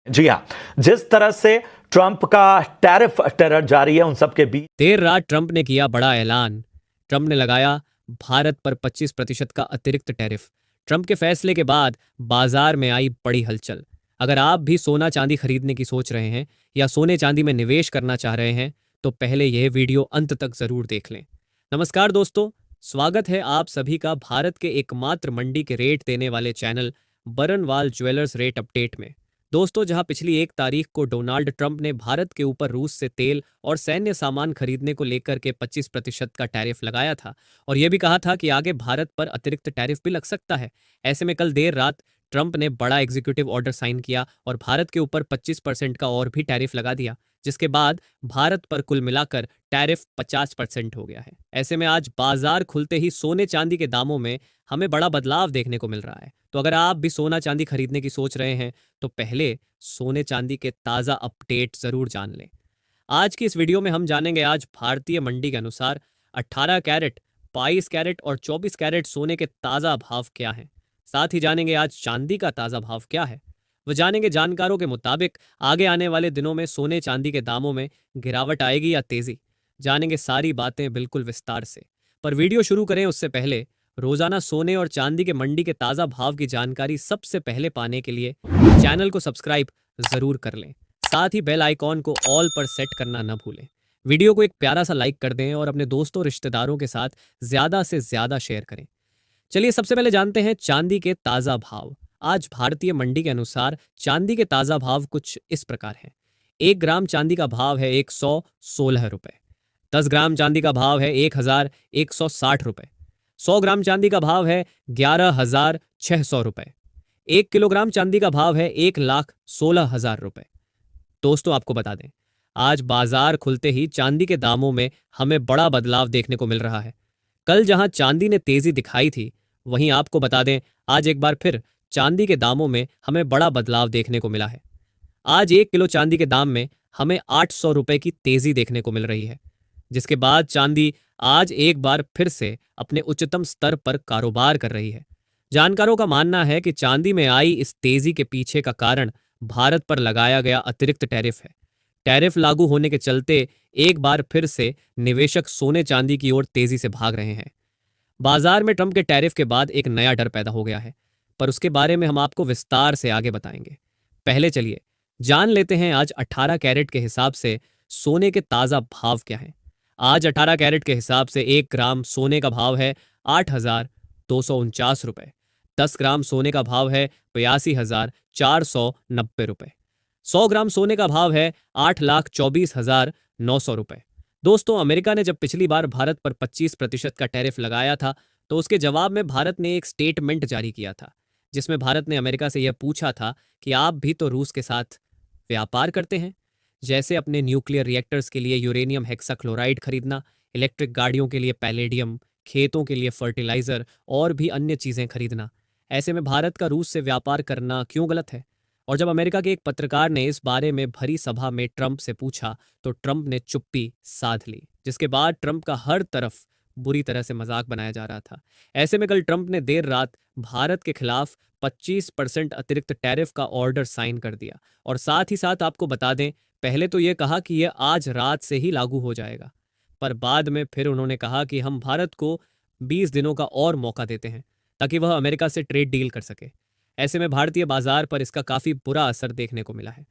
जी हाँ, जिस तरह से ट्रंप का टैरिफ टेरर जारी है उन सब के बीच देर रात ट्रंप ने किया बड़ा ऐलान। ट्रंप ने लगाया भारत पर 25% का अतिरिक्त टैरिफ। ट्रंप के फैसले के बाद बाजार में आई बड़ी हलचल। अगर आप भी सोना चांदी खरीदने की सोच रहे हैं या सोने चांदी में निवेश करना चाह रहे हैं तो पहले यह वीडियो अंत तक जरूर देख लें। नमस्कार दोस्तों, स्वागत है आप सभी का भारत के एकमात्र मंडी के रेट देने वाले channel Barnwal jewellers rate update में। दोस्तों, जहां पिछली 1 तारीख को डोनाल्ड ट्रंप ने भारत के ऊपर रूस से तेल और सैन्य सामान खरीदने को लेकर के 25% का टैरिफ लगाया था और यह भी कहा था कि आगे भारत पर अतिरिक्त टैरिफ भी लग सकता है। ऐसे में कल देर रात ट्रंप ने बड़ा एग्जीक्यूटिव ऑर्डर साइन किया और भारत के ऊपर 25% का और भी टैरिफ लगा दिया, जिसके बाद भारत पर कुल मिलाकर टैरिफ 50% हो गया है। ऐसे में आज बाजार खुलते ही सोने चांदी के दामों में हमें बड़ा बदलाव देखने को मिल रहा है। तो अगर आप भी सोना चांदी खरीदने की सोच रहे हैं तो पहले सोने चांदी के ताज़ा अपडेट ज़रूर जान लें। आज की इस वीडियो में हम जानेंगे आज भारतीय मंडी के अनुसार 18 कैरेट, 22 कैरेट और 24 कैरेट सोने के ताज़ा भाव क्या हैं। साथ ही जानेंगे आज चांदी का ताज़ा भाव क्या है। वह जानेंगे जानकारों के मुताबिक आगे आने वाले दिनों में सोने चांदी के दामों में गिरावट आएगी या तेज़ी। जानेंगे सारी बातें बिल्कुल विस्तार से। पर वीडियो शुरू करें उससे पहले रोजाना सोने और चांदी के मंडी के ताज़ा भाव की जानकारी सबसे पहले पाने के लिए चैनल को सब्सक्राइब जरूर कर लें। साथ ही बेल आइकॉन को ऑल पर सेट करना न भूलें। वीडियो को एक प्यारा सा लाइक कर दें और अपने दोस्तों रिश्तेदारों के साथ ज्यादा से ज्यादा शेयर करें। चलिए सबसे पहले जानते हैं चांदी के ताज़ा भाव। आज भारतीय मंडी के अनुसार चांदी के ताज़ा भाव कुछ इस प्रकार हैं। 1 ग्राम चांदी का भाव है 116 रुपए। 10 ग्राम चांदी का भाव है 1160 रुपए। 100 ग्राम चांदी का भाव है 11,600 रुपए। 1 किलोग्राम चांदी का भाव है 1,16,000 रुपए। दोस्तों, आपको बता दें, आज बाजार खुलते ही चांदी के दामों में हमें बड़ा बदलाव देखने को मिल रहा है। कल जहां चांदी ने तेजी दिखाई थी, वहीं आपको बता दें आज एक बार फिर चांदी के दामों में हमें बड़ा बदलाव देखने को मिला है। आज 1 किलो चांदी के दाम में हमें 800 रुपए की तेजी देखने को मिल रही है, जिसके बाद चांदी आज एक बार फिर से अपने उच्चतम स्तर पर कारोबार कर रही है। जानकारों का मानना है कि चांदी में आई इस तेजी के पीछे का कारण भारत पर लगाया गया अतिरिक्त टैरिफ है। टैरिफ लागू होने के चलते एक बार फिर से निवेशक सोने चांदी की ओर तेजी से भाग रहे हैं। बाजार में ट्रंप के टैरिफ के बाद एक नया डर पैदा हो गया है, पर उसके बारे में हम आपको विस्तार से आगे बताएंगे। पहले चलिए जान लेते हैं आज 18 कैरेट के हिसाब से सोने के ताज़ा भाव क्या हैं। आज 18 कैरेट के हिसाब से 1 ग्राम सोने का भाव है 8,249 रुपए। 10 ग्राम सोने का भाव है 82,490 रुपए। 100 ग्राम सोने का भाव है 8,24,900 रुपए। दोस्तों, अमेरिका ने जब पिछली बार भारत पर 25% का टैरिफ लगाया था तो उसके जवाब में भारत ने एक स्टेटमेंट जारी किया था, जिसमें भारत ने अमेरिका से यह पूछा था कि आप भी तो रूस के साथ व्यापार करते हैं, जैसे अपने न्यूक्लियर रिएक्टर्स के लिए यूरेनियम हेक्साक्लोराइड खरीदना, इलेक्ट्रिक गाड़ियों के लिए पैलेडियम, खेतों के लिए फर्टिलाइजर और भी अन्य चीज़ें खरीदना। ऐसे में भारत का रूस से व्यापार करना क्यों गलत है? और जब अमेरिका के एक पत्रकार ने इस बारे में भरी सभा में ट्रंप से पूछा तो ट्रंप ने चुप्पी साध ली, जिसके बाद ट्रंप का हर तरफ बुरी तरह से मजाक बनाया जा रहा था। ऐसे में कल ट्रंप ने देर रात भारत के खिलाफ 25% अतिरिक्त टैरिफ का ऑर्डर साइन कर दिया और साथ ही साथ आपको बता दें, पहले तो ये कहा कि यह आज रात से ही लागू हो जाएगा, पर बाद में फिर उन्होंने कहा कि हम भारत को 20 दिनों का और मौका देते हैं ताकि वह अमेरिका से ट्रेड डील कर सके। ऐसे में भारतीय बाजार पर इसका काफ़ी बुरा असर देखने को मिला है।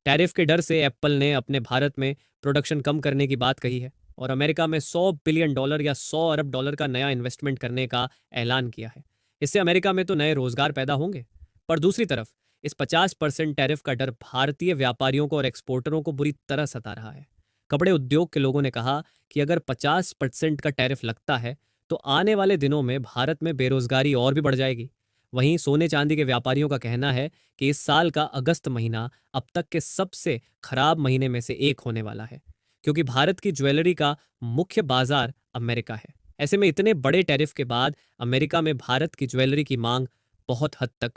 टैरिफ के डर से एप्पल ने अपने भारत में प्रोडक्शन कम करने की बात कही है और अमेरिका में $100 बिलियन या $100 अरब का नया इन्वेस्टमेंट करने का ऐलान किया है। इससे अमेरिका में तो नए रोजगार पैदा होंगे, पर दूसरी तरफ इस 50% टैरिफ का डर भारतीय व्यापारियों को और एक्सपोर्टरों को बुरी तरह सता रहा है। कपड़े उद्योग के लोगों ने कहा कि अगर 50% का टैरिफ लगता है तो आने वाले दिनों में भारत में बेरोजगारी और भी बढ़ जाएगी। वहीं सोने चांदी के व्यापारियों का कहना है कि इस साल का अगस्त महीना अब तक के सबसे खराब महीने में से एक होने वाला है, क्योंकि भारत की ज्वेलरी का मुख्य बाजार अमेरिका है। ऐसे में इतने बड़े टैरिफ के बाद अमेरिका में भारत की ज्वेलरी की मांग बहुत हद तक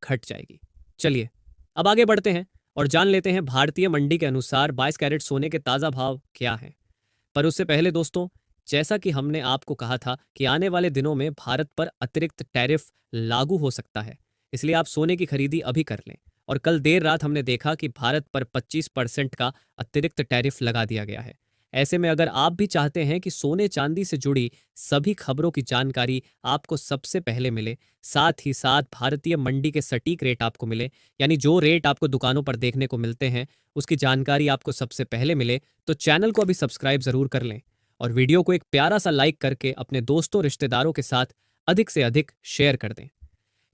घट जाएगी। चलिए अब आगे बढ़ते हैं और जान लेते हैं भारतीय मंडी के अनुसार 22 कैरेट सोने के ताज़ा भाव क्या हैं। पर उससे पहले दोस्तों, जैसा कि हमने आपको कहा था कि आने वाले दिनों में भारत पर अतिरिक्त टैरिफ लागू हो सकता है, इसलिए आप सोने की खरीदी अभी कर लें और कल देर रात हमने देखा कि भारत पर 25% का अतिरिक्त टैरिफ लगा दिया गया है। ऐसे में अगर आप भी चाहते हैं कि सोने चांदी से जुड़ी सभी खबरों की जानकारी आपको सबसे पहले मिले, साथ ही साथ भारतीय मंडी के सटीक रेट आपको मिले, यानी जो रेट आपको दुकानों पर देखने को मिलते हैं उसकी जानकारी आपको सबसे पहले मिले, तो चैनल को अभी सब्सक्राइब जरूर कर लें और वीडियो को एक प्यारा सा लाइक करके अपने दोस्तों रिश्तेदारों के साथ अधिक से अधिक शेयर कर दें।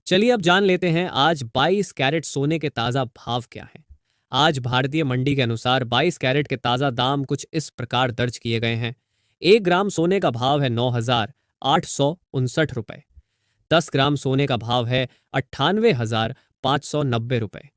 चलिए अब जान लेते हैं आज 22 कैरेट सोने के ताजा भाव क्या है। आज भारतीय मंडी के अनुसार 22 कैरेट के ताजा दाम कुछ इस प्रकार दर्ज किए गए हैं। 1 ग्राम सोने का भाव है 9,859 रुपए। 10 ग्राम सोने का भाव है 98,590 रुपए।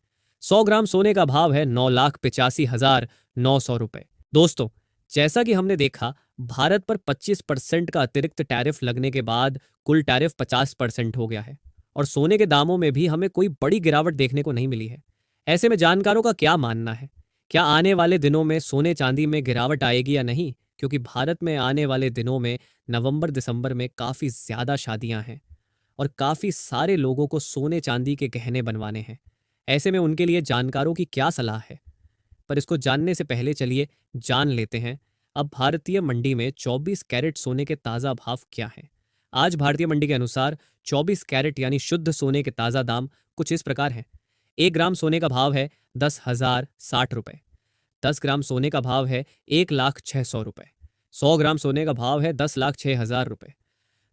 100 ग्राम सोने का भाव है 9,85,900 रुपए। दोस्तों, जैसा कि हमने देखा, भारत पर 25% का अतिरिक्त टैरिफ लगने के बाद कुल टैरिफ 50% हो गया है और सोने के दामों में भी हमें कोई बड़ी गिरावट देखने को नहीं मिली है। ऐसे में जानकारों का क्या मानना है? क्या आने वाले दिनों में सोने चांदी में गिरावट आएगी या नहीं? क्योंकि भारत में आने वाले दिनों में नवंबर दिसंबर में काफ़ी ज़्यादा शादियां हैं और काफ़ी सारे लोगों को सोने चांदी के गहने बनवाने हैं। ऐसे में उनके लिए जानकारों की क्या सलाह है? पर इसको जानने से पहले चलिए जान लेते हैं अब भारतीय मंडी में 24 कैरेट सोने के ताज़ा भाव क्या हैं। आज भारतीय मंडी के अनुसार 24 कैरेट यानी शुद्ध सोने के ताज़ा दाम कुछ इस प्रकार हैं। 1 ग्राम सोने का भाव है 10,060 रुपए। 10 ग्राम सोने का भाव है 1,06,100 रुपए। 100 ग्राम सोने का भाव है 10,06,000 रुपए।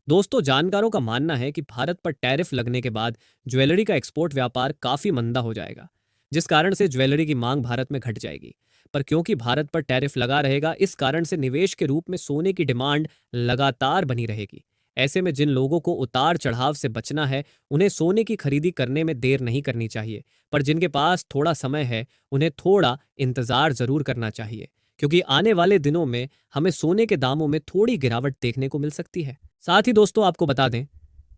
दोस्तों, जानकारों का मानना है कि भारत पर टैरिफ लगने के बाद ज्वेलरी का एक्सपोर्ट व्यापार काफी मंदा हो जाएगा, जिस कारण से ज्वेलरी की मांग भारत में घट जाएगी। पर क्योंकि भारत पर टैरिफ लगा रहेगा, इस कारण से निवेश के रूप में सोने की डिमांड लगातार बनी रहेगी। ऐसे में जिन लोगों को उतार चढ़ाव से बचना है, उन्हें सोने की खरीदी करने में देर नहीं करनी चाहिए। पर जिनके पास थोड़ा समय है, उन्हें थोड़ा इंतजार जरूर करना चाहिए, क्योंकि आने वाले दिनों में हमें सोने के दामों में थोड़ी गिरावट देखने को मिल सकती है। साथ ही दोस्तों, आपको बता दें,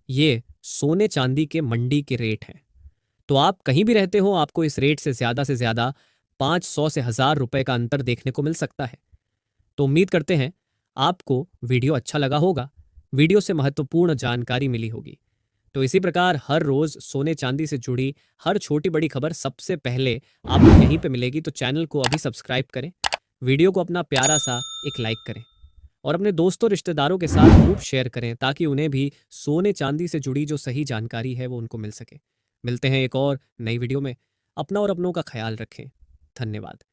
ये सोने चांदी के मंडी के रेट हैं। तो आप कहीं भी रहते हो, आपको इस रेट से ज्यादा 500 से 1,000 रुपए का अंतर देखने को मिल सकता है। तो उम्मीद करते हैं आपको वीडियो अच्छा लगा होगा, वीडियो से महत्वपूर्ण जानकारी मिली होगी। तो इसी प्रकार हर रोज सोने चांदी से जुड़ी हर छोटी बड़ी खबर सबसे पहले आपको यहीं पे मिलेगी। तो चैनल को अभी सब्सक्राइब करें, वीडियो को अपना प्यारा सा एक लाइक करें और अपने दोस्तों रिश्तेदारों के साथ खूब शेयर करें, ताकि उन्हें भी सोने चांदी से जुड़ी जो सही जानकारी है वो उनको मिल सके। मिलते हैं एक और नई वीडियो में। अपना और अपनों का ख्याल रखें। धन्यवाद।